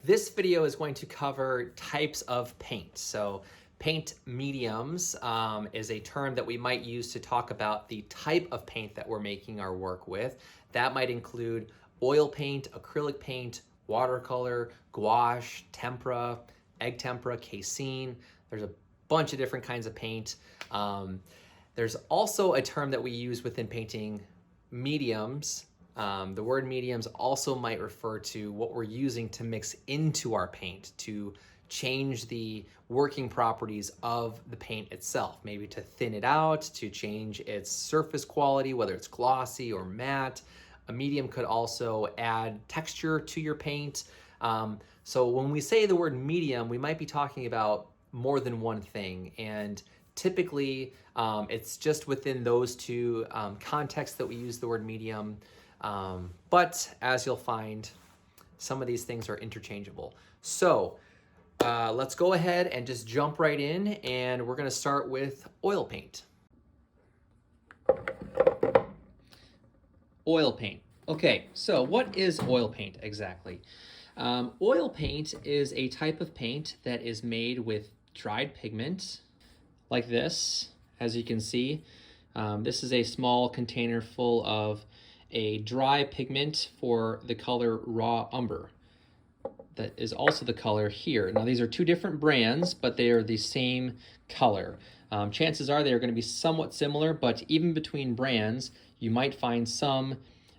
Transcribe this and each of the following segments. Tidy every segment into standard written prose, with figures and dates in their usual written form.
This video is going to cover types of paint. So paint mediums is a term that we might use to talk about the type of paint that we're making our work with. That might include oil paint, acrylic paint, watercolor, gouache, tempera, egg tempera, casein. There's a bunch of different kinds of paint. There's also a term that we use within painting mediums. The word mediums also might refer to what we're using to mix into our paint to change the working properties of the paint itself, maybe to thin it out, to change its surface quality, whether it's glossy or matte. A medium could also add texture to your paint. So when we say the word medium, we might be talking about more than one thing. And typically, it's just within those two contexts that we use the word medium. But as you'll find, some of these things are interchangeable. So let's go ahead and just jump right in, and we're going to start with oil paint. Oil paint. Okay, so what is oil paint exactly? Oil paint is a type of paint that is made with dried pigment like this. As you can see, this is a small container full of a dry pigment for the color raw umber. That is also the color here. Now these are two different brands, but they are the same color. Chances are they are going to be somewhat similar, but even between brands, you might find some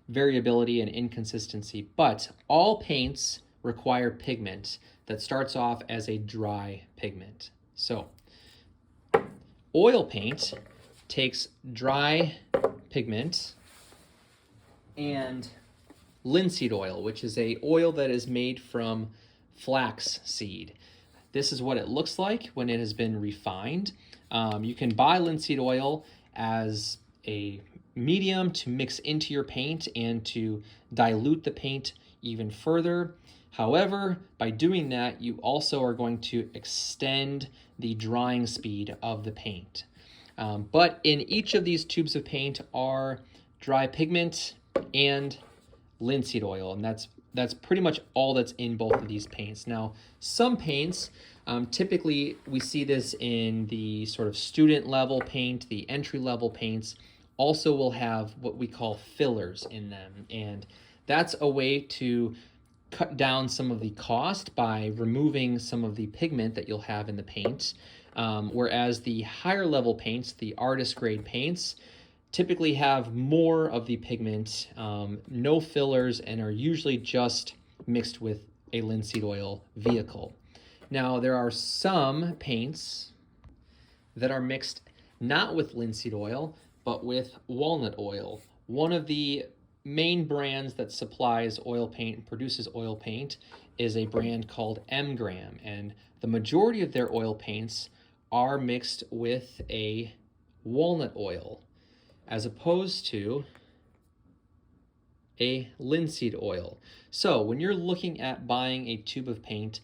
variability and inconsistency. But all paints require pigment that starts off as a dry pigment. So oil paint takes dry pigment and linseed oil, which is a oil that is made from flax seed. This is what it looks like when it has been refined. You can buy linseed oil as a medium to mix into your paint and to dilute the paint even further. However, by doing that, you also are going to extend the drying speed of the paint. But in each of these tubes of paint are dry pigment and linseed oil, and that's pretty much all that's in both of these paints. Now, some paints, typically we see this in the sort of student level paint, the entry level paints, also will have what we call fillers in them, and that's a way to cut down some of the cost by removing some of the pigment that you'll have in the paint, whereas the higher level paints, the artist grade paints, typically have more of the pigment, no fillers, and are usually just mixed with a linseed oil vehicle. Now, there are some paints that are mixed not with linseed oil, but with walnut oil. One of the main brands that supplies oil paint and produces oil paint is a brand called M-Gram, and the majority of their oil paints are mixed with a walnut oil, as opposed to a linseed oil. So when you're looking at buying a tube of paint,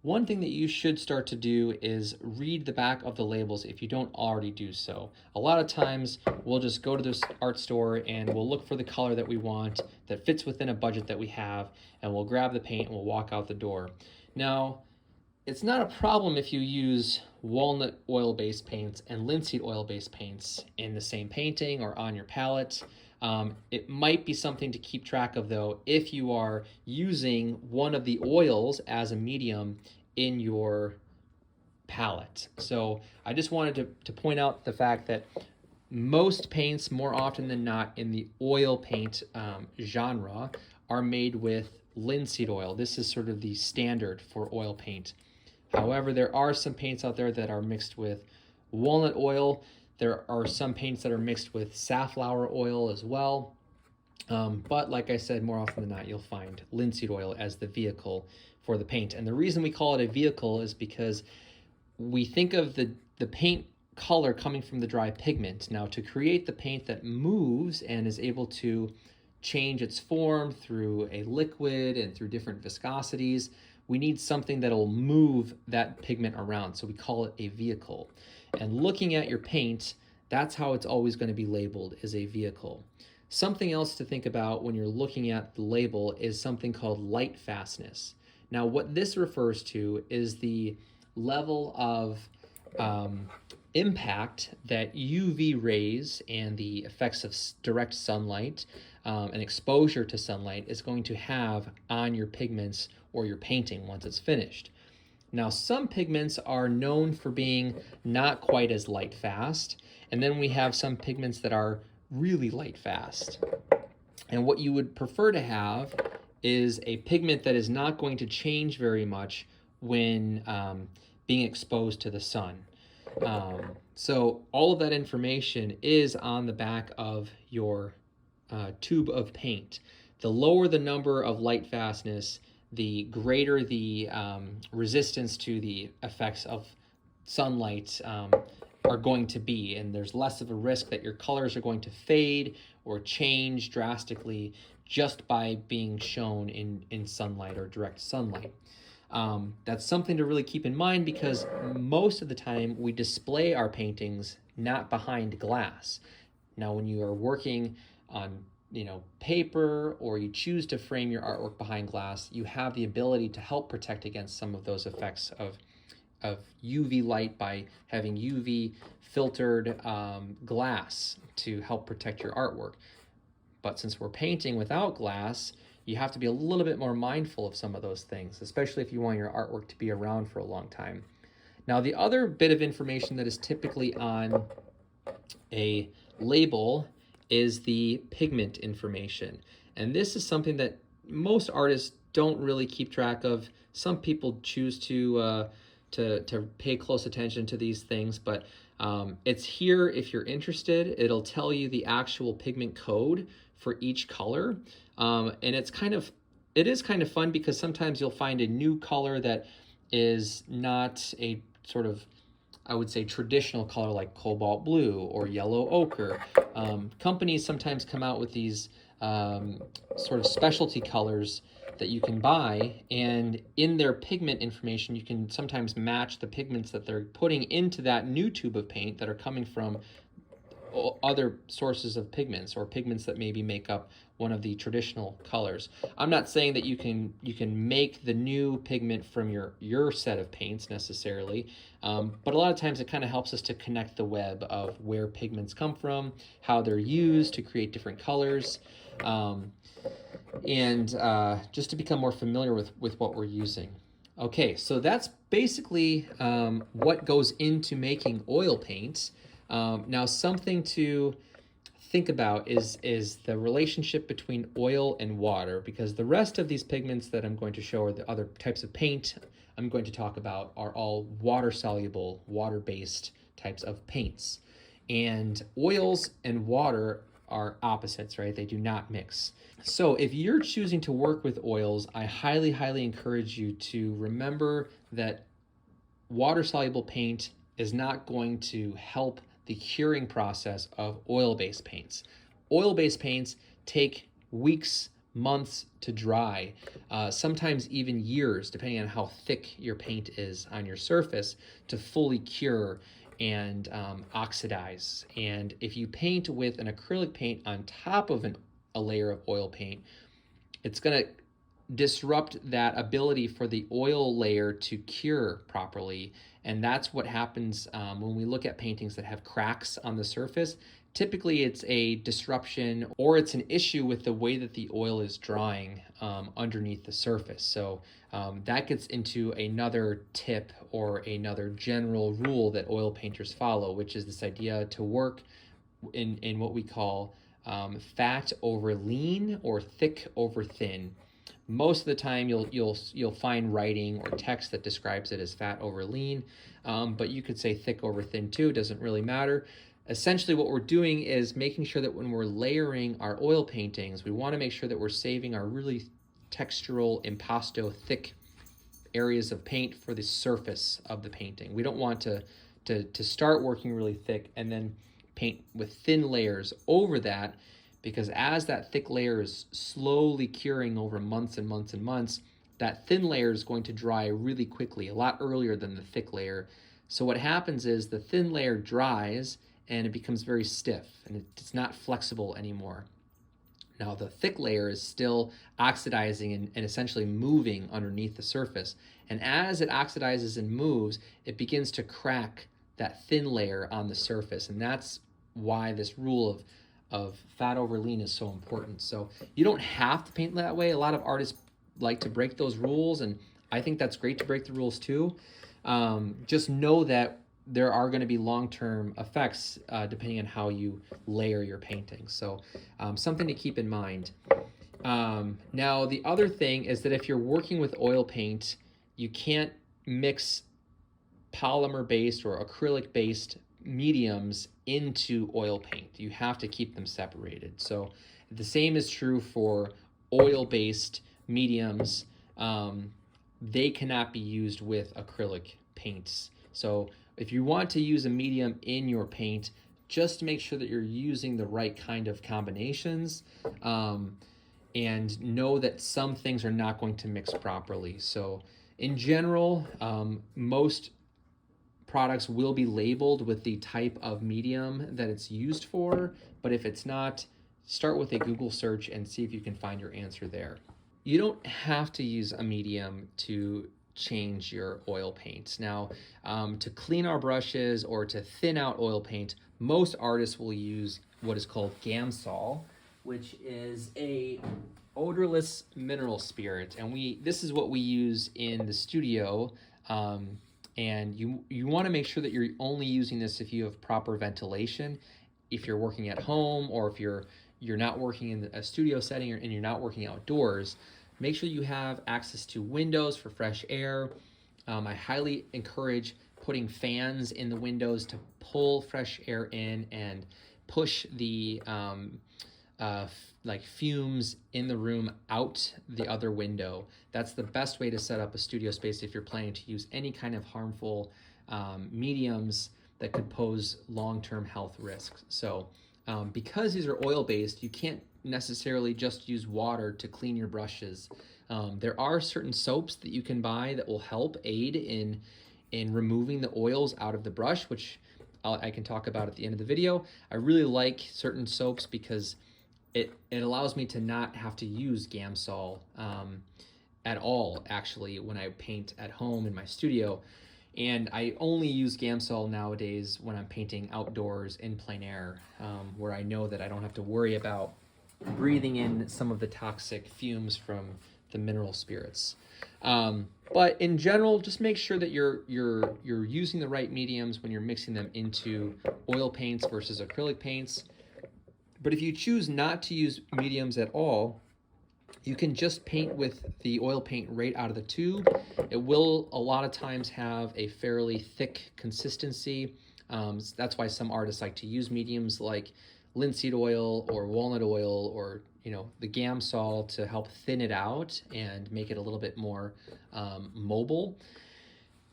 one thing that you should start to do is read the back of the labels if you don't already do so. A lot of times we'll just go to this art store and we'll look for the color that we want that fits within a budget that we have, and we'll grab the paint and we'll walk out the door. Now, it's not a problem if you use walnut oil-based paints and linseed oil-based paints in the same painting or on your palette. It might be something to keep track of, though, if you are using one of the oils as a medium in your palette. So I just wanted to point out the fact that most paints, more often than not, in the oil paint genre are made with linseed oil. This is sort of the standard for oil paint. However, there are some paints out there that are mixed with walnut oil. There are some paints that are mixed with safflower oil as well. But like I said, more often than not, you'll find linseed oil as the vehicle for the paint. And the reason we call it a vehicle is because we think of the paint color coming from the dry pigment. Now, to create the paint that moves and is able to change its form through a liquid and through different viscosities, we need something that'll move that pigment around. So we call it a vehicle. And looking at your paint, that's how it's always going to be labeled, as a vehicle. Something else to think about when you're looking at the label is something called light fastness. Now, what this refers to is the level of impact that UV rays and the effects of direct sunlight and exposure to sunlight is going to have on your pigments or your painting once it's finished. Now, some pigments are known for being not quite as light fast, and then we have some pigments that are really light fast. And what you would prefer to have is a pigment that is not going to change very much when being exposed to the sun. So all of that information is on the back of your tube of paint. The lower the number of light fastness, the greater the resistance to the effects of sunlight are going to be, and there's less of a risk that your colors are going to fade or change drastically just by being shown in sunlight or direct sunlight. That's something to really keep in mind, because most of the time we display our paintings not behind glass. Now, when you are working on paper, or you choose to frame your artwork behind glass, you have the ability to help protect against some of those effects of UV light by having UV filtered glass to help protect your artwork. But since we're painting without glass, you have to be a little bit more mindful of some of those things, especially if you want your artwork to be around for a long time. Now, the other bit of information that is typically on a label is the pigment information. And this is something that most artists don't really keep track of. Some people choose to pay close attention to these things, but it's here if you're interested. It'll tell you the actual pigment code for each color. And it is kind of fun, because sometimes you'll find a new color that is not a sort of, I would say, traditional color like cobalt blue or yellow ochre. Companies sometimes come out with these sort of specialty colors that you can buy, and in their pigment information you can sometimes match the pigments that they're putting into that new tube of paint that are coming from other sources of pigments, or pigments that maybe make up one of the traditional colors. I'm not saying that you can make the new pigment from your set of paints necessarily, but a lot of times it kind of helps us to connect the web of where pigments come from, how they're used to create different colors, and just to become more familiar with what we're using. Okay, so that's basically what goes into making oil paints. Now, something to think about is the relationship between oil and water, because the rest of these pigments that I'm going to show, or the other types of paint I'm going to talk about, are all water-soluble, water-based types of paints. And oils and water are opposites, right? They do not mix. So if you're choosing to work with oils, I highly, highly encourage you to remember that water-soluble paint is not going to help the curing process of oil-based paints. Oil-based paints take weeks, months to dry, sometimes even years, depending on how thick your paint is on your surface, to fully cure and oxidize. And if you paint with an acrylic paint on top of a layer of oil paint, it's going to disrupt that ability for the oil layer to cure properly. And that's what happens when we look at paintings that have cracks on the surface. Typically it's a disruption, or it's an issue with the way that the oil is drying underneath the surface. So that gets into another tip, or another general rule that oil painters follow, which is this idea to work in what we call fat over lean, or thick over thin. Most of the time you'll find writing or text that describes it as fat over lean, but you could say thick over thin too, doesn't really matter. Essentially what we're doing is making sure that when we're layering our oil paintings, we want to make sure that we're saving our really textural, impasto, thick areas of paint for the surface of the painting. We don't want to start working really thick and then paint with thin layers over that, because as that thick layer is slowly curing over months and months and months, that thin layer is going to dry really quickly, a lot earlier than the thick layer. So what happens is the thin layer dries and it becomes very stiff, and it's not flexible anymore. Now the thick layer is still oxidizing and essentially moving underneath the surface. And as it oxidizes and moves, it begins to crack that thin layer on the surface. And that's why this rule of fat over lean is so important. So you don't have to paint that way. A lot of artists like to break those rules, and I think that's great to break the rules too. Just know that there are going to be long-term effects depending on how you layer your painting. So something to keep in mind. Now, the other thing is that if you're working with oil paint, you can't mix polymer-based or acrylic-based mediums into oil paint. You have to keep them separated. So the same is true for oil-based mediums. They cannot be used with acrylic paints. So if you want to use a medium in your paint, just make sure that you're using the right kind of combinations, and know that some things are not going to mix properly. So in general, most products will be labeled with the type of medium that it's used for, but if it's not, start with a Google search and see if you can find your answer there. You don't have to use a medium to change your oil paints. Now, to clean our brushes or to thin out oil paint, most artists will use what is called Gamsol, which is a odorless mineral spirit. And this is what we use in the studio. And you want to make sure that you're only using this if you have proper ventilation. If you're working at home, or if you're not working in a studio setting, and you're not working outdoors, make sure you have access to windows for fresh air. I highly encourage putting fans in the windows to pull fresh air in and push the like fumes in the room out the other window. That's the best way to set up a studio space if you're planning to use any kind of harmful mediums that could pose long-term health risks. So because these are oil-based, you can't necessarily just use water to clean your brushes. There are certain soaps that you can buy that will help aid in removing the oils out of the brush, which I can talk about at the end of the video. I really like certain soaps because it allows me to not have to use Gamsol at all, actually, when I paint at home in my studio. And I only use Gamsol nowadays when I'm painting outdoors in plein air, where I know that I don't have to worry about breathing in some of the toxic fumes from the mineral spirits. But in general, just make sure that you're using the right mediums when you're mixing them into oil paints versus acrylic paints. But if you choose not to use mediums at all, you can just paint with the oil paint right out of the tube. It will a lot of times have a fairly thick consistency. That's why some artists like to use mediums like linseed oil or walnut oil, or the Gamsol, to help thin it out and make it a little bit more mobile.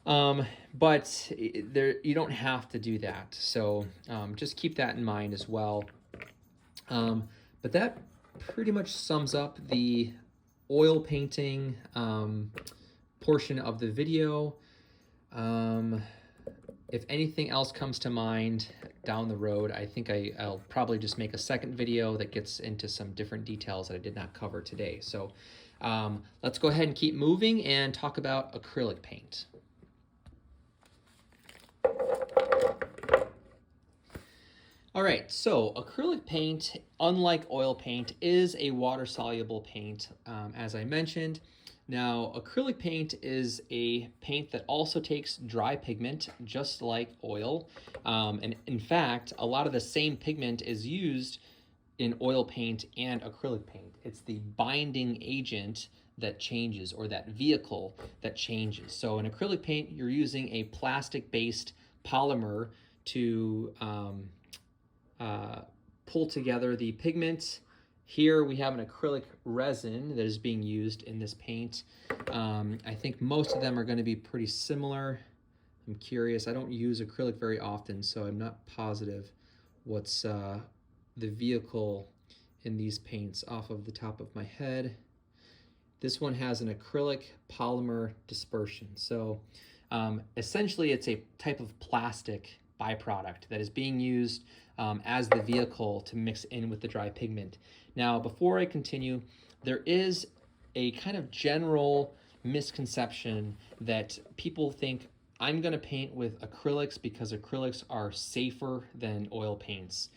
But you don't have to do that. So just keep that in mind as well. But that pretty much sums up the oil painting portion of the video. If anything else comes to mind down the road, I think I'll probably just make a second video that gets into some different details that I did not cover today. So let's go ahead and keep moving and talk about acrylic paint. All right, so acrylic paint, unlike oil paint, is a water-soluble paint, as I mentioned. Now, acrylic paint is a paint that also takes dry pigment, just like oil. And in fact, a lot of the same pigment is used in oil paint and acrylic paint. It's the binding agent that changes, or that vehicle that changes. So in acrylic paint, you're using a plastic-based polymer to pull together the pigment. Here we have an acrylic resin that is being used in this paint. I think most of them are going to be pretty similar. I'm curious. I don't use acrylic very often, so I'm not positive what's the vehicle in these paints off of the top of my head. This one has an acrylic polymer dispersion. So essentially it's a type of plastic byproduct that is being used as the vehicle to mix in with the dry pigment. Now, before I continue, there is a kind of general misconception that people think I'm going to paint with acrylics because acrylics are safer than oil paints.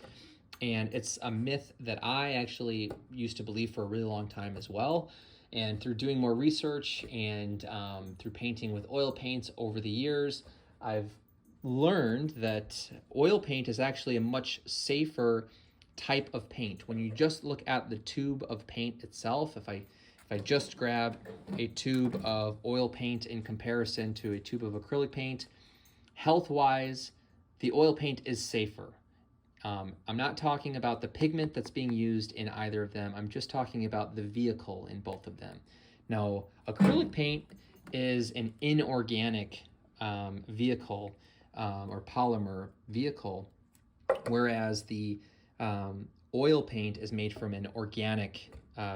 And it's a myth that I actually used to believe for a really long time as well. And through doing more research and through painting with oil paints over the years, I've learned that oil paint is actually a much safer type of paint. When you just look at the tube of paint itself, if I just grab a tube of oil paint in comparison to a tube of acrylic paint, health-wise, the oil paint is safer. I'm not talking about the pigment that's being used in either of them. I'm just talking about the vehicle in both of them. Now, acrylic paint is an inorganic vehicle or polymer vehicle, whereas the oil paint is made from an organic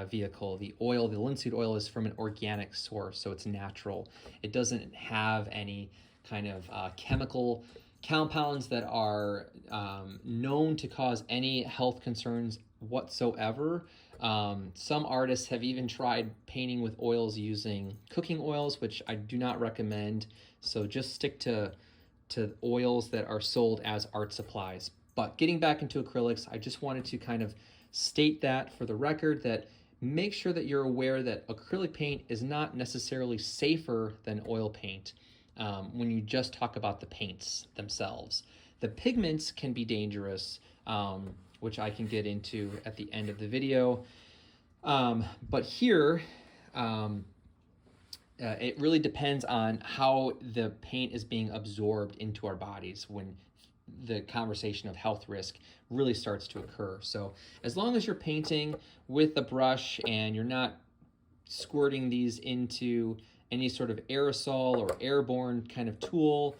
vehicle. The linseed oil is from an organic source, so it's natural. It doesn't have any kind of chemical compounds that are known to cause any health concerns whatsoever. Some artists have even tried painting with oils using cooking oils, which I do not recommend. So just stick to oils that are sold as art supplies. But getting back into acrylics, I just wanted to kind of state that for the record, that make sure that you're aware that acrylic paint is not necessarily safer than oil paint when you just talk about the paints themselves. The pigments can be dangerous, which I can get into at the end of the video. But here, it really depends on how the paint is being absorbed into our bodies when the conversation of health risk really starts to occur. So as long as you're painting with a brush and you're not squirting these into any sort of aerosol or airborne kind of tool,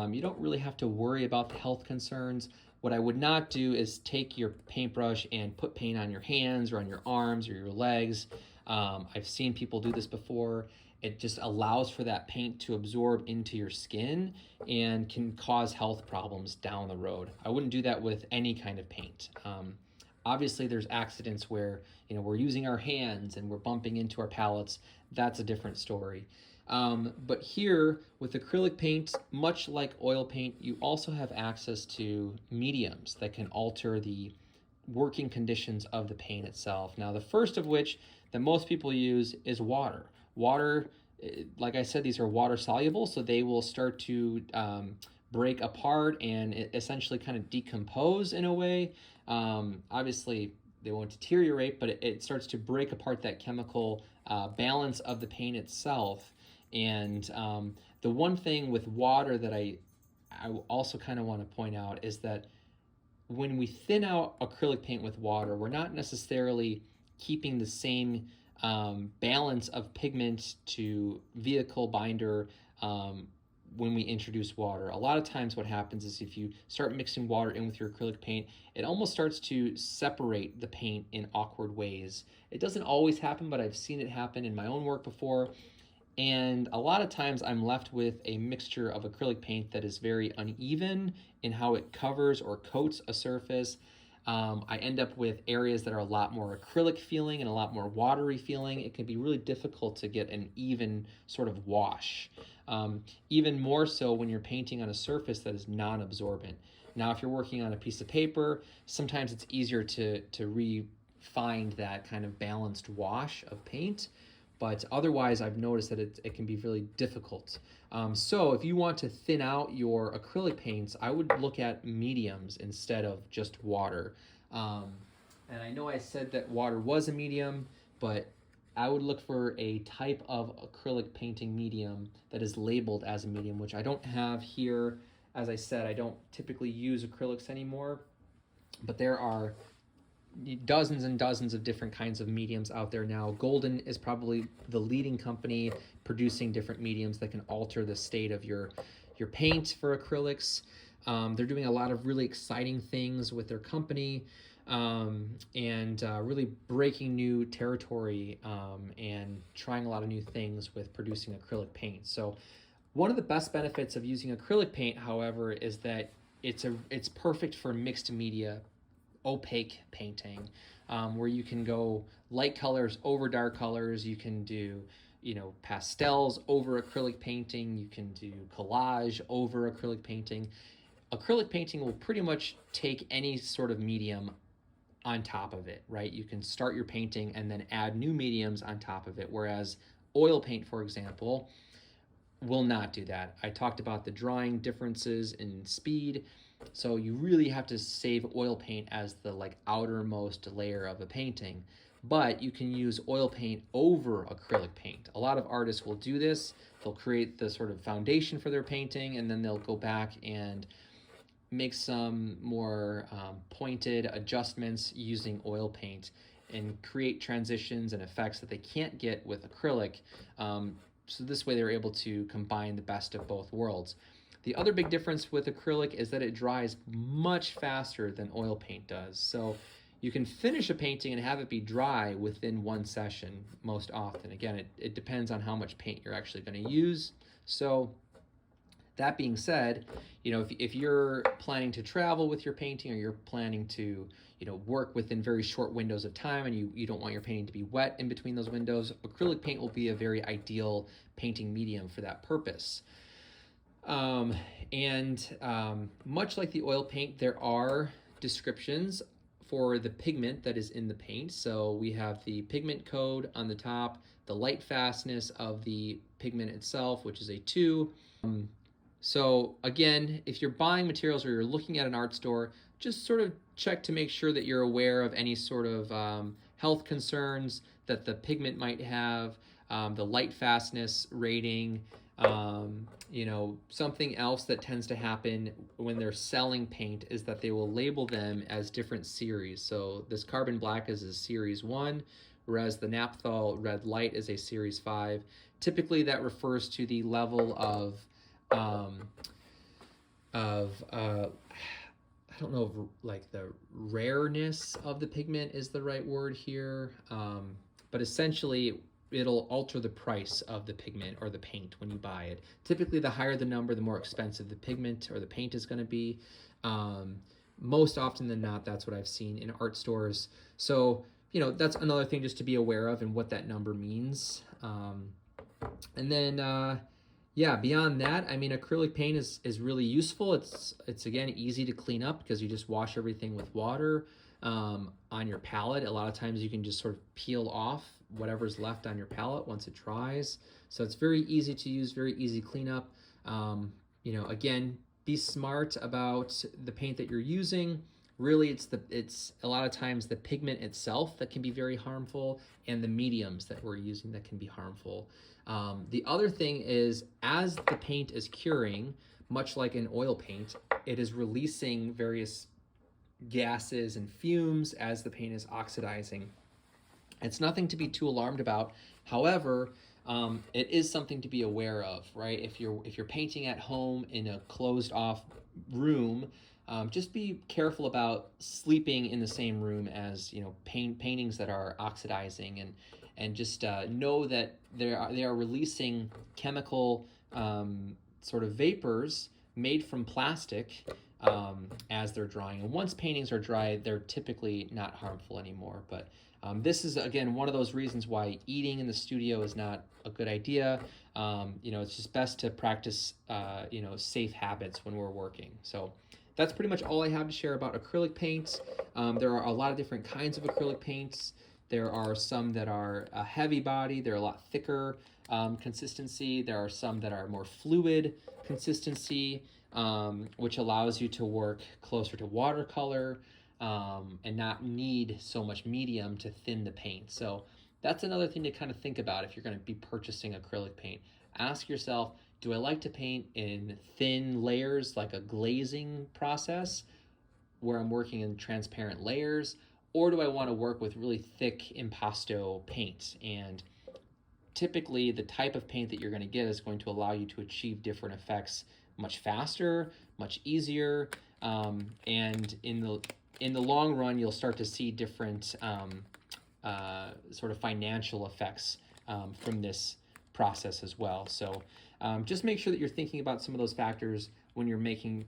you don't really have to worry about the health concerns. What I would not do is take your paintbrush and put paint on your hands or on your arms or your legs. I've seen people do this before. It just allows for that paint to absorb into your skin and can cause health problems down the road. I wouldn't do that with any kind of paint. Obviously, there's accidents where we're using our hands and we're bumping into our palettes. That's a different story. But here with acrylic paint, much like oil paint, you also have access to mediums that can alter the working conditions of the paint itself. Now, the first of which that most people use is water. Water, like I said, these are water soluble, so they will start to break apart and essentially kind of decompose in a way. Obviously, they won't deteriorate, but it starts to break apart that chemical balance of the paint itself. And the one thing with water that I also kind of want to point out is that when we thin out acrylic paint with water, we're not necessarily keeping the same balance of pigment to vehicle binder when we introduce water. A lot of times what happens is if you start mixing water in with your acrylic paint, it almost starts to separate the paint in awkward ways. It doesn't always happen, but I've seen it happen in my own work before. And a lot of times I'm left with a mixture of acrylic paint that is very uneven in how it covers or coats a surface. I end up with areas that are a lot more acrylic feeling and a lot more watery feeling. It can be really difficult to get an even sort of wash. Even more so when you're painting on a surface that is non-absorbent. Now, if you're working on a piece of paper, sometimes it's easier to re-find that kind of balanced wash of paint. But otherwise, I've noticed that it can be really difficult. So if you want to thin out your acrylic paints, I would look at mediums instead of just water. And I know I said that water was a medium, but I would look for a type of acrylic painting medium that is labeled as a medium, which I don't have here. As I said, I don't typically use acrylics anymore, but there are dozens and dozens of different kinds of mediums out there now. Golden is probably the leading company producing different mediums that can alter the state of your paint for acrylics. They're doing a lot of really exciting things with their company and really breaking new territory and trying a lot of new things with producing acrylic paint. So one of the best benefits of using acrylic paint, however, is that it's perfect for mixed media opaque painting, where you can go light colors over dark colors. You can do, you know, pastels over acrylic painting. You can do collage over acrylic painting. Acrylic painting will pretty much take any sort of medium on top of it, right? You can start your painting and then add new mediums on top of it, whereas oil paint, for example, will not do that. I talked about the drying differences in speed, so you really have to save oil paint as the like outermost layer of a painting. But you can use oil paint over acrylic paint. A lot of artists will do this. They'll create the sort of foundation for their painting, and then they'll go back and make some more pointed adjustments using oil paint and create transitions and effects that they can't get with acrylic. So this way they're able to combine the best of both worlds. The other big difference with acrylic is that it dries much faster than oil paint does. So you can finish a painting and have it be dry within one session most often. Again, it depends on how much paint you're actually going to use. So that being said, you know, if you're planning to travel with your painting, or you're planning to, you know, work within very short windows of time, and you don't want your painting to be wet in between those windows, acrylic paint will be a very ideal painting medium for that purpose. Much like the oil paint, there are descriptions for the pigment that is in the paint. So we have the pigment code on the top, the light fastness of the pigment itself, which is a 2. So again, if you're buying materials or you're looking at an art store, just sort of check to make sure that you're aware of any sort of health concerns that the pigment might have, the light fastness rating. You know, something else that tends to happen when they're selling paint is that they will label them as different series. So this carbon black is a series 1, whereas the naphthol red light is a series 5. Typically that refers to the level of I don't know if like the rareness of the pigment is the right word here, but essentially it'll alter the price of the pigment or the paint when you buy it. Typically, the higher the number, the more expensive the pigment or the paint is going to be. Most often than not, that's what I've seen in art stores. So, you know, that's another thing just to be aware of and what that number means. And then, yeah, beyond that, I mean, acrylic paint is really useful. It's again, easy to clean up because you just wash everything with water on your palette. A lot of times you can just sort of peel off whatever's left on your palette once it dries. So it's very easy to use, very easy cleanup. You know, again, be smart about the paint that you're using. Really, it's a lot of times the pigment itself that can be very harmful, and the mediums that we're using that can be harmful. The other thing is, as the paint is curing, much like an oil paint, it is releasing various gases and fumes as the paint is oxidizing. It's nothing to be too alarmed about. However, it is something to be aware of, right? If you're painting at home in a closed off room, just be careful about sleeping in the same room as, you know, paintings that are oxidizing, and just know that they are releasing chemical sort of vapors made from plastic as they're drying. And once paintings are dry, they're typically not harmful anymore. But this is, again, one of those reasons why eating in the studio is not a good idea. You know, it's just best to practice, you know, safe habits when we're working. So that's pretty much all I have to share about acrylic paints. There are a lot of different kinds of acrylic paints. There are some that are a heavy body. They're a lot thicker consistency. There are some that are more fluid consistency, which allows you to work closer to watercolor and not need so much medium to thin the paint. So that's another thing to kind of think about if you're going to be purchasing acrylic paint. Ask yourself, do I like to paint in thin layers like a glazing process where I'm working in transparent layers? Or do I want to work with really thick impasto paint? And typically the type of paint that you're going to get is going to allow you to achieve different effects much faster, much easier, and in the long run, you'll start to see different sort of financial effects from this process as well. So Just make sure that you're thinking about some of those factors when you're making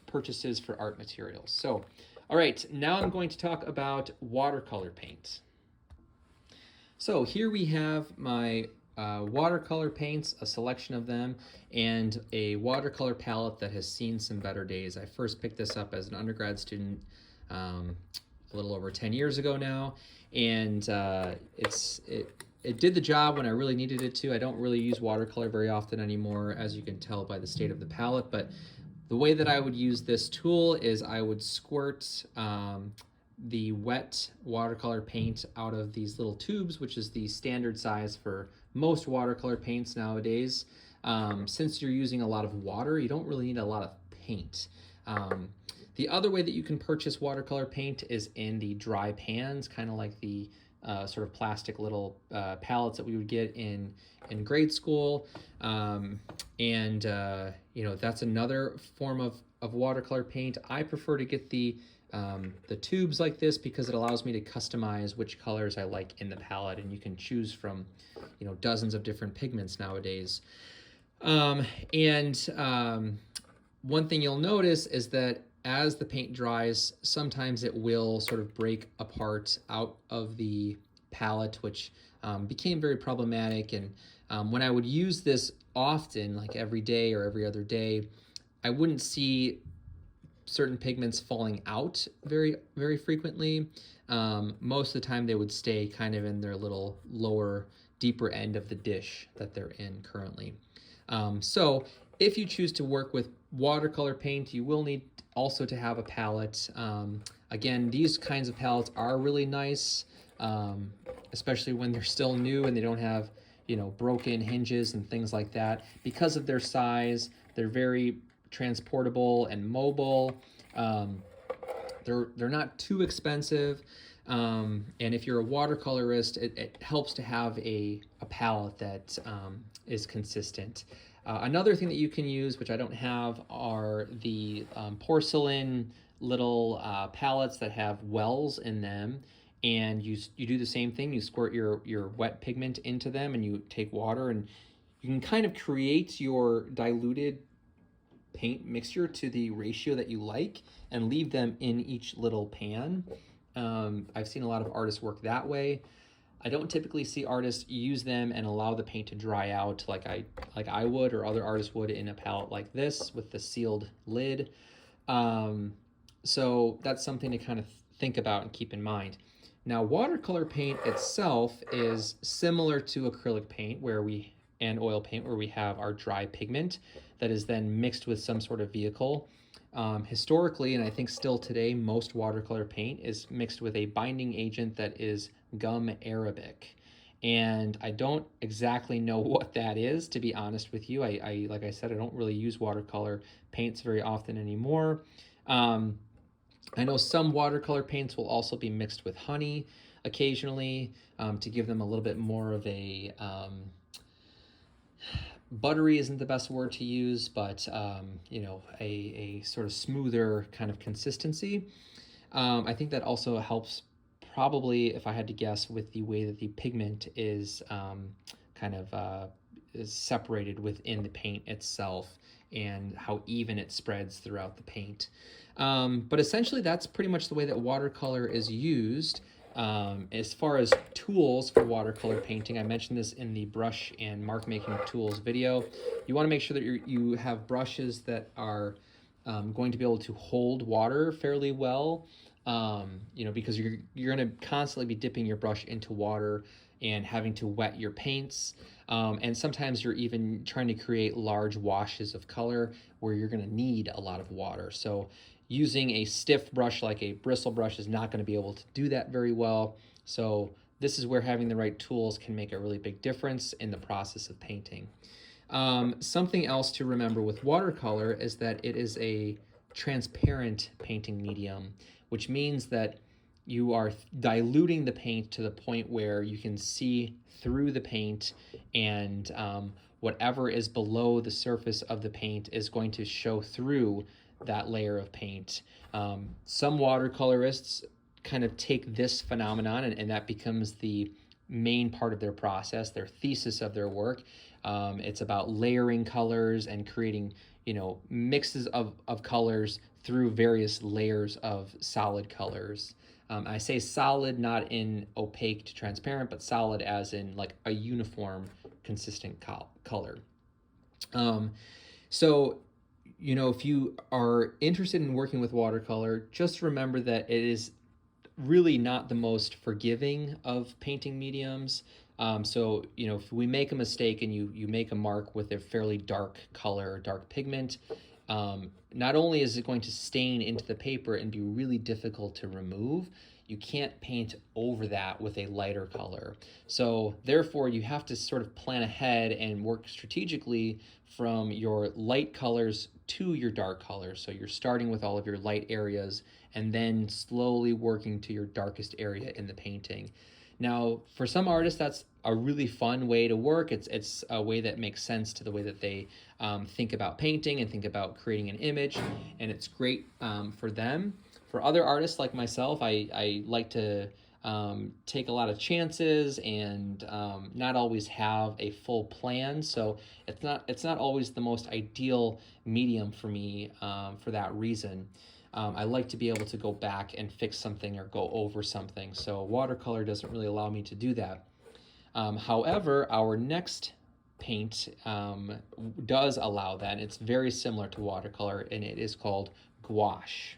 purchases for art materials. So, all right, now I'm going to talk about watercolor paint. So here we have my watercolor paints, a selection of them, and a watercolor palette that has seen some better days. I first picked this up as an undergrad student a little over 10 years ago now, and it did the job when I really needed it to. I don't really use watercolor very often anymore, as you can tell by the state of the palette, but the way that I would use this tool is I would squirt the wet watercolor paint out of these little tubes, which is the standard size for most watercolor paints nowadays. Since you're using a lot of water, you don't really need a lot of paint. The other way that you can purchase watercolor paint is in the dry pans, kind of like the sort of plastic little palettes that we would get in grade school. You know, that's another form of watercolor paint. I prefer to get the tubes like this because it allows me to customize which colors I like in the palette, and you can choose from, you know, dozens of different pigments nowadays. One thing you'll notice is that as the paint dries, sometimes it will sort of break apart out of the palette, which became very problematic. And when I would use this often, like every day or every other day, I wouldn't see certain pigments falling out very, very frequently. Most of the time they would stay kind of in their little lower, deeper end of the dish that they're in currently. So if you choose to work with watercolor paint, you will need also to have a palette. Again, these kinds of palettes are really nice, especially when they're still new and they don't have, you know, broken hinges and things like that. Because of their size, they're very transportable and mobile. They're not too expensive. And if you're a watercolorist, it helps to have a palette that is consistent. Another thing that you can use, which I don't have, are the porcelain little palettes that have wells in them. And you do the same thing. You squirt your wet pigment into them and you take water, and you can kind of create your diluted paint mixture to the ratio that you like and leave them in each little pan. I've seen a lot of artists work that way. I don't typically see artists use them and allow the paint to dry out like I would, or other artists would in a palette like this with the sealed lid. So that's something to kind of think about and keep in mind. Now, watercolor paint itself is similar to acrylic paint and oil paint, where we have our dry pigment that is then mixed with some sort of vehicle. Historically, and I think still today, most watercolor paint is mixed with a binding agent that is gum arabic. And I don't exactly know what that is, to be honest with you. I like I said, I don't really use watercolor paints very often anymore. I know some watercolor paints will also be mixed with honey occasionally to give them a little bit more of a, buttery isn't the best word to use, but you know, a sort of smoother kind of consistency. I think that also helps, probably, if I had to guess, with the way that the pigment is is separated within the paint itself and how even it spreads throughout the paint. But essentially, that's pretty much the way that watercolor is used. As far as tools for watercolor painting, I mentioned this in the brush and mark making tools video. You want to make sure that you have brushes that are going to be able to hold water fairly well, you know, because you're going to constantly be dipping your brush into water and having to wet your paints. And sometimes you're even trying to create large washes of color where you're going to need a lot of water. So using a stiff brush like a bristle brush is not going to be able to do that very well. So this is where having the right tools can make a really big difference in the process of painting. Something else to remember with watercolor is that it is a transparent painting medium, which means that you are diluting the paint to the point where you can see through the paint, and whatever is below the surface of the paint is going to show through that layer of paint. Some watercolorists kind of take this phenomenon and that becomes the main part of their process, their thesis of their work. It's about layering colors and creating, mixes of colors through various layers of solid colors. I say solid not in opaque to transparent, but solid as in like a uniform, consistent color. So, if you are interested in working with watercolor, just remember that it is really not the most forgiving of painting mediums. So, if we make a mistake and you make a mark with a fairly dark color, dark pigment, not only is it going to stain into the paper and be really difficult to remove, you can't paint over that with a lighter color. So therefore, you have to sort of plan ahead and work strategically from your light colors to your dark colors. So you're starting with all of your light areas and then slowly working to your darkest area in the painting. Now, for some artists, that's a really fun way to work. It's a way that makes sense to the way that they think about painting and think about creating an image, and it's great for them. For other artists like myself, I like to take a lot of chances and not always have a full plan. So it's not always the most ideal medium for me for that reason. I like to be able to go back and fix something or go over something. So watercolor doesn't really allow me to do that. However, our next paint does allow that. It's very similar to watercolor, and it is called gouache.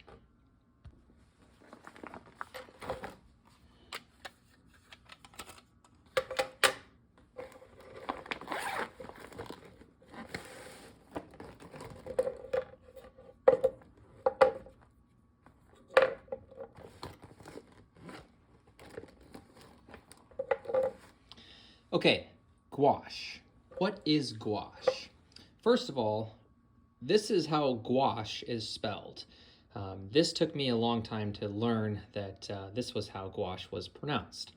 Okay, gouache. What is gouache? First of all, this is how gouache is spelled. This took me a long time to learn that this was how gouache was pronounced.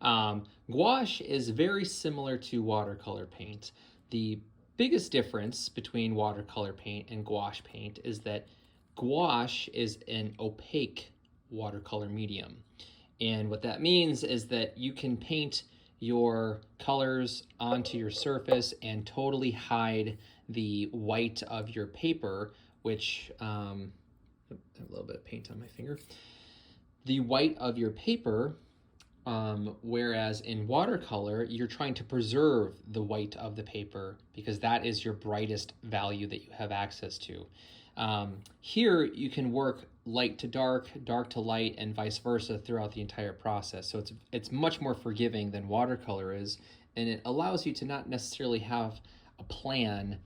Gouache is very similar to watercolor paint. The biggest difference between watercolor paint and gouache paint is that gouache is an opaque watercolor medium. And what that means is that you can paint your colors onto your surface and totally hide the white of your paper, which I have a little bit of paint on my finger. The white of your paper, whereas in watercolor, you're trying to preserve the white of the paper because that is your brightest value that you have access to. Here, you can work light to dark, dark to light, and vice versa throughout the entire process. So it's much more forgiving than watercolor is, and it allows you to not necessarily have a plan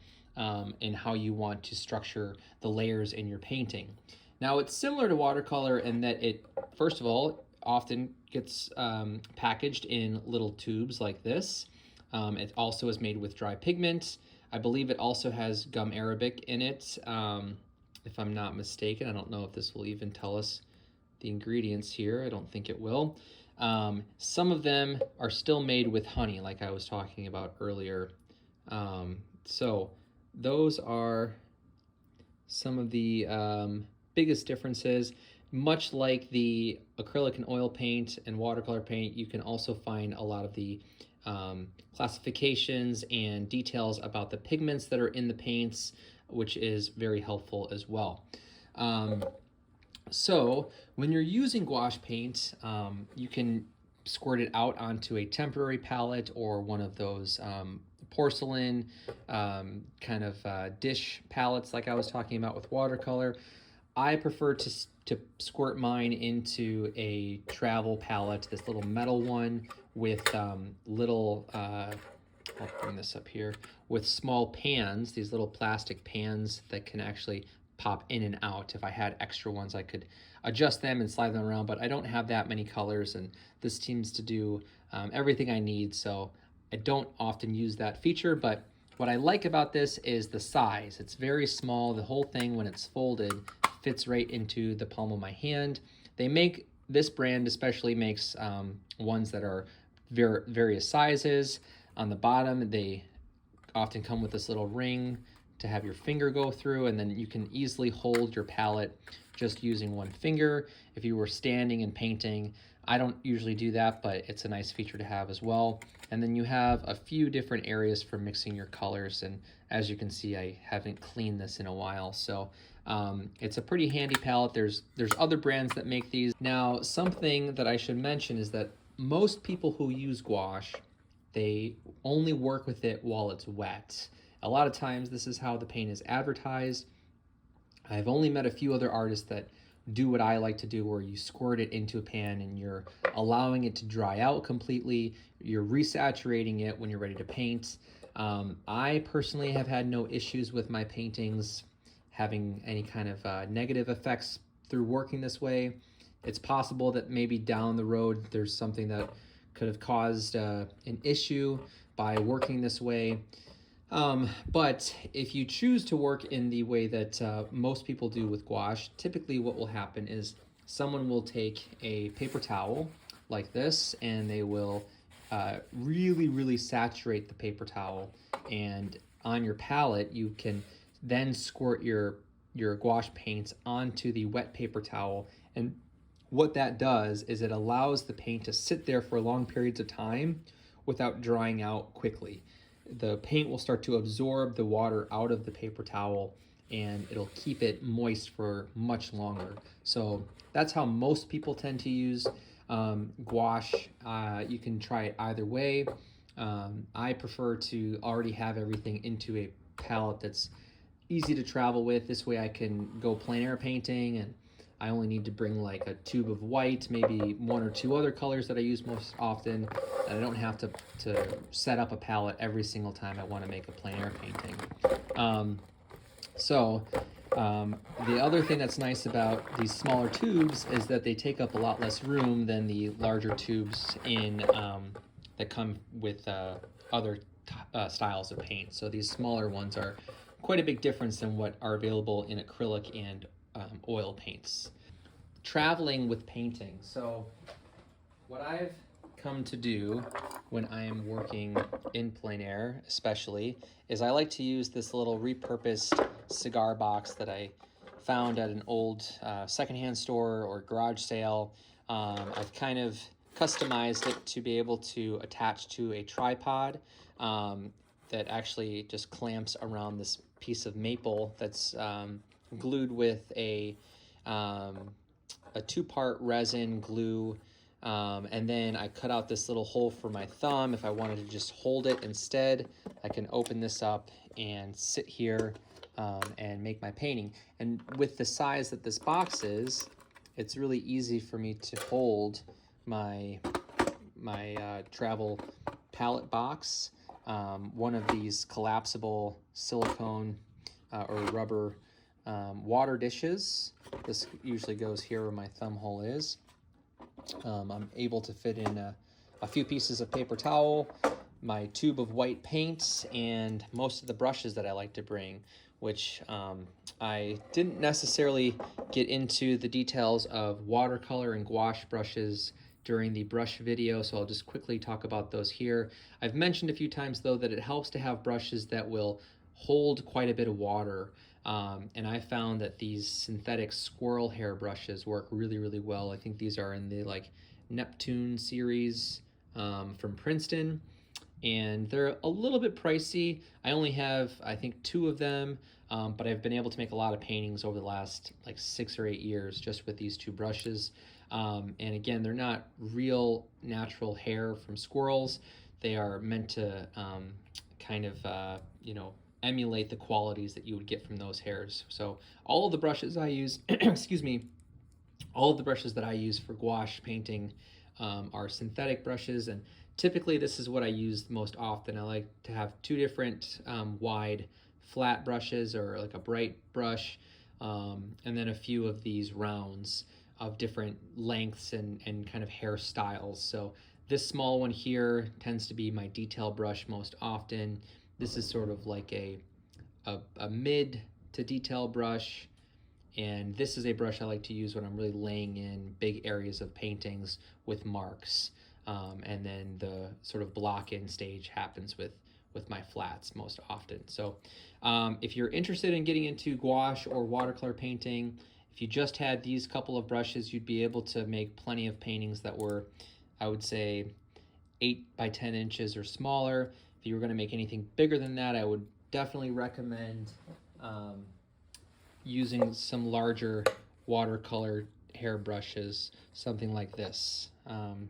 in how you want to structure the layers in your painting. Now, it's similar to watercolor in that it, first of all, often gets packaged in little tubes like this. It also is made with dry pigment. I believe it also has gum arabic in it, if I'm not mistaken. I don't know if this will even tell us the ingredients here. I don't think it will. Some of them are still made with honey, like I was talking about earlier. So those are some of the biggest differences. Much like the acrylic and oil paint and watercolor paint, you can also find a lot of the classifications and details about the pigments that are in the paints, which is very helpful as well. So when you're using gouache paint, you can squirt it out onto a temporary palette or one of those porcelain kind of dish palettes like I was talking about with watercolor. I prefer to squirt mine into a travel palette, this little metal one with little, I'll bring this up here, with small pans, these little plastic pans that can actually pop in and out. If I had extra ones, I could adjust them and slide them around, but I don't have that many colors, and this seems to do everything I need, so I don't often use that feature, but what I like about this is the size. It's very small. The whole thing, when it's folded, fits right into the palm of my hand. This brand especially makes ones that are various sizes. On the bottom, they often come with this little ring to have your finger go through, and then you can easily hold your palette just using one finger. If you were standing and painting, I don't usually do that, but it's a nice feature to have as well. And then you have a few different areas for mixing your colors, and as you can see, I haven't cleaned this in a while, so it's a pretty handy palette. There's other brands that make these. Now, something that I should mention is that most people who use gouache, they only work with it while it's wet. A lot of times this is how the paint is advertised. I've only met a few other artists that do what I like to do, where you squirt it into a pan and you're allowing it to dry out completely. You're resaturating it when you're ready to paint. I personally have had no issues with my paintings having any kind of negative effects through working this way. It's possible that maybe down the road there's something that could have caused an issue by working this way. But if you choose to work in the way that most people do with gouache, typically what will happen is someone will take a paper towel like this, and they will really saturate the paper towel, and on your palette you can then squirt your gouache paints onto the wet paper towel. And what that does is it allows the paint to sit there for long periods of time without drying out quickly. The paint will start to absorb the water out of the paper towel, and it'll keep it moist for much longer. So that's how most people tend to use gouache. You can try it either way. I prefer to already have everything into a palette that's easy to travel with. This way I can go plein air painting, and I only need to bring like a tube of white, maybe one or two other colors that I use most often, and I don't have to set up a palette every single time I want to make a plein air painting. The other thing that's nice about these smaller tubes is that they take up a lot less room than the larger tubes that come with other styles of paint. So these smaller ones are quite a big difference than what are available in acrylic and oil paints. Traveling with painting. So what I've come to do when I am working in plein air especially is I like to use this little repurposed cigar box that I found at an old secondhand store or garage sale. I've kind of customized it to be able to attach to a tripod that actually just clamps around this piece of maple that's glued with a two-part resin glue, and then I cut out this little hole for my thumb. If I wanted to just hold it instead, I can open this up and sit here and make my painting. And with the size that this box is, it's really easy for me to hold my travel palette box. One of these collapsible silicone or rubber water dishes. This usually goes here where my thumb hole is. I'm able to fit in a few pieces of paper towel, my tube of white paint, and most of the brushes that I like to bring, which I didn't necessarily get into the details of watercolor and gouache brushes during the brush video, so I'll just quickly talk about those here. I've mentioned a few times though that it helps to have brushes that will hold quite a bit of water. And I found that these synthetic squirrel hair brushes work really well. I think these are in the like Neptune series from Princeton, and they're a little bit pricey. I only have, I think, 2 of them, but I've been able to make a lot of paintings over the last like 6 or 8 years just with these 2 brushes. And again, they're not real natural hair from squirrels. They are meant to kind of, emulate the qualities that you would get from those hairs. So all of the brushes I use, excuse me, all of the brushes that I use for gouache painting are synthetic brushes, and typically this is what I use most often. I like to have 2 different wide flat brushes, or like a bright brush, and then a few of these rounds of different lengths and kind of hairstyles. So this small one here tends to be my detail brush most often. This is sort of like a mid to detail brush, and this is a brush I like to use when I'm really laying in big areas of paintings with marks, and then the sort of block in stage happens with with my flats most often. So if you're interested in getting into gouache or watercolor painting, if you just had these couple of brushes, you'd be able to make plenty of paintings that were, I would say, 8 by 10 inches or smaller. If you were going to make anything bigger than that, I would definitely recommend using some larger watercolor hair brushes, something like this.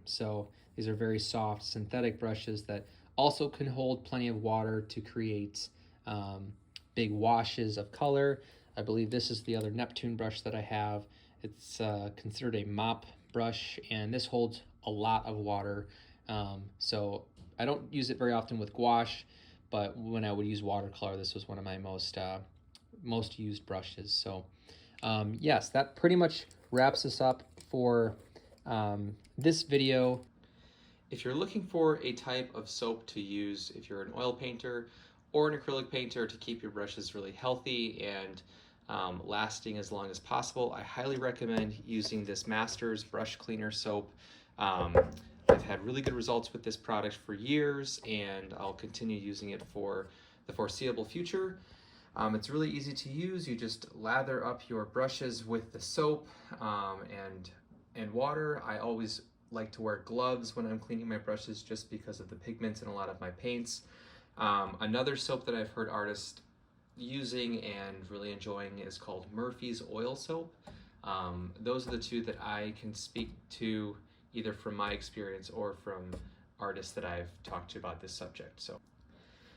So these are very soft synthetic brushes that also can hold plenty of water to create big washes of color. I believe this is the other Neptune brush that I have. It's considered a mop brush, and this holds a lot of water. So I don't use it very often with gouache, but when I would use watercolor, this was one of my most used brushes. So yes, that pretty much wraps us up for this video. If you're looking for a type of soap to use, if you're an oil painter or an acrylic painter, to keep your brushes really healthy and lasting as long as possible, I highly recommend using this Masters brush cleaner soap. I've had really good results with this product for years, and I'll continue using it for the foreseeable future. It's really easy to use. You just lather up your brushes with the soap and water. I always like to wear gloves when I'm cleaning my brushes just because of the pigments in a lot of my paints. Another soap that I've heard artists using and really enjoying is called Murphy's Oil Soap. Those are the two that I can speak to either from my experience or from artists that I've talked to about this subject.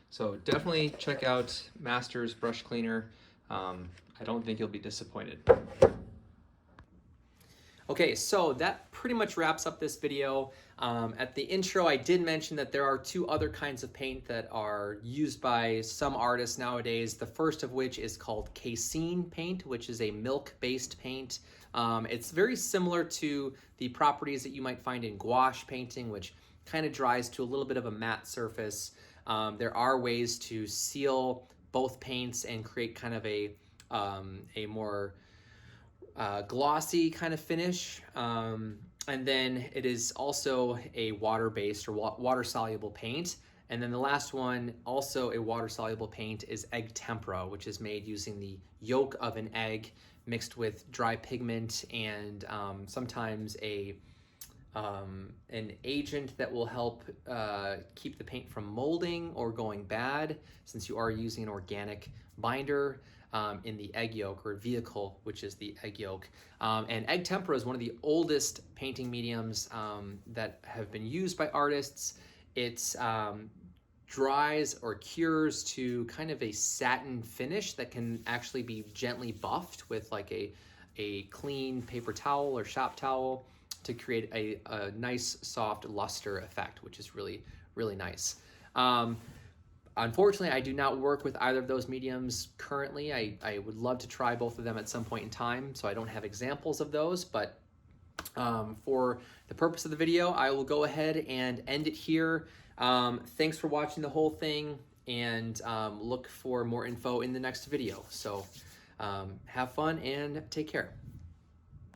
So definitely check out Masters Brush Cleaner. I don't think you'll be disappointed. Okay, so that pretty much wraps up this video. At the intro, I did mention that there are 2 other kinds of paint that are used by some artists nowadays. The first of which is called casein paint, which is a milk-based paint. It's very similar to the properties that you might find in gouache painting, which kind of dries to a little bit of a matte surface. There are ways to seal both paints and create kind of a more glossy kind of finish. And then it is also a water-based or water-soluble paint. And then the last one, also a water-soluble paint, is egg tempera, which is made using the yolk of an egg mixed with dry pigment and sometimes an agent that will help keep the paint from molding or going bad, since you are using an organic binder in the egg yolk, or vehicle, which is the egg yolk. And egg tempera is one of the oldest painting mediums that have been used by artists. It dries or cures to kind of a satin finish that can actually be gently buffed with like a clean paper towel or shop towel to create a nice soft luster effect, which is really, really nice. Unfortunately, I do not work with either of those mediums currently. I would love to try both of them at some point in time, so I don't have examples of those, but for the purpose of the video, I will go ahead and end it here. Thanks for watching the whole thing, and look for more info in the next video. So have fun and take care.